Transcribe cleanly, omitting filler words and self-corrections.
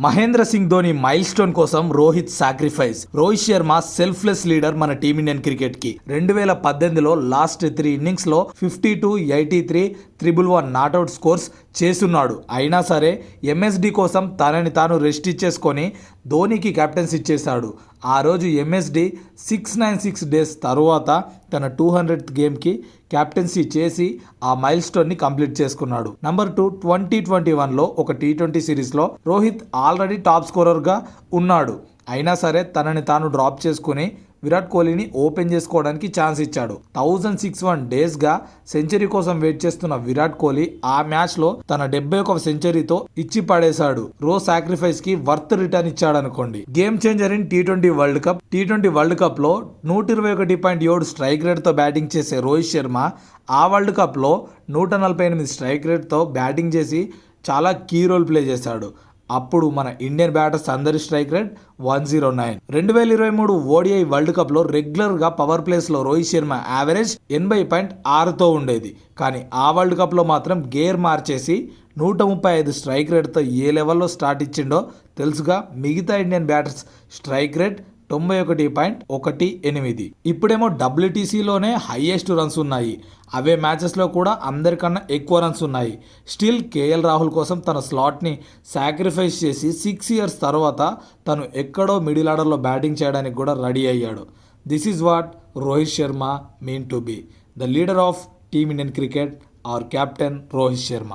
Mahindra Singh Dhoni mile stone కోసం Rohit sacrifice. Rohit Sharma selfless leader మన టీమిండియన్ cricket కి. 2018లో లాస్ట్ 3 ఇన్నింగ్స్ లో 52, 83, 111 నాట్అవుట్ స్కోర్స్ చేస్తున్నాడు. అయినా సరే ఎంఎస్డి కోసం తనని తాను రెస్ట్ ఇచ్చేసుకొని ధోనికి కెప్టెన్సీ ఇచ్చేశాడు. ఆ రోజు ఎంఎస్డి 696 డేస్ తరువాత తన 200th గేమ్కి కెప్టెన్సీ చేసి ఆ మైల్ స్టోన్ని కంప్లీట్ చేసుకున్నాడు. నంబర్ 2, 2021లో ఒక T20 సిరీస్లో రోహిత్ ఆల్రెడీ టాప్ స్కోరర్గా ఉన్నాడు. అయినా సరే తనని తాను డ్రాప్ చేసుకుని విరాట్ కోహ్లీని ఓపెన్ చేసుకోవడానికి ఛాన్స్ ఇచ్చాడు. 1061 డేస్గా సెంచరీ కోసం వెయిట్ చేస్తున్న విరాట్ కోహ్లీ ఆ మ్యాచ్లో తన 71 సెంచరీతో ఇచ్చి పడేశాడు. రో సాక్రిఫైస్ కి వర్త్ రిటర్న్ ఇచ్చాడు అనుకోండి. Game changer in T20 world cup. T20 world cup లో 121.7 స్ట్రైక్ రేట్ తో బ్యాటింగ్ చేసే రోహిత్ శర్మ ఆ వరల్డ్ కప్ లో 148 స్ట్రైక్ రేట్ తో బ్యాటింగ్ చేసి చాలా కీ రోల్ ప్లే చేశాడు. అప్పుడు మన ఇండియన్ బ్యాటర్స్ అందరి strike rate 109. 2023 ODI world cup లో రెగ్యులర్ గా పవర్ ప్లేస్ లో రోహిత్ శర్మ యావరేజ్ 80.6తో ఉండేది. కానీ ఆ వరల్డ్ కప్ లో మాత్రం గేర్ మార్చేసి 135 స్ట్రైక్ రేట్తో ఏ లెవెల్లో స్టార్ట్ ఇచ్చిండో తెలుసుగా. మిగతా ఇండియన్ బ్యాటర్స్ స్ట్రైక్ రేట్ 91.18. ఇప్పుడేమో WTCలోనే హైయెస్ట్ రన్స్ ఉన్నాయి. అవే మ్యాచెస్లో కూడా అందరికన్నా ఎక్కువ రన్స్ ఉన్నాయి. స్టిల్ కేఎల్ రాహుల్ కోసం తన స్లాట్ని సాక్రిఫైస్ చేసి 6 ఇయర్స్ తర్వాత తను ఎక్కడో మిడిల్ ఆర్డర్లో బ్యాటింగ్ చేయడానికి కూడా రెడీ అయ్యాడు. This is what Rohit Sharma mean to be the leader of team Indian cricket, our captain Rohit Sharma.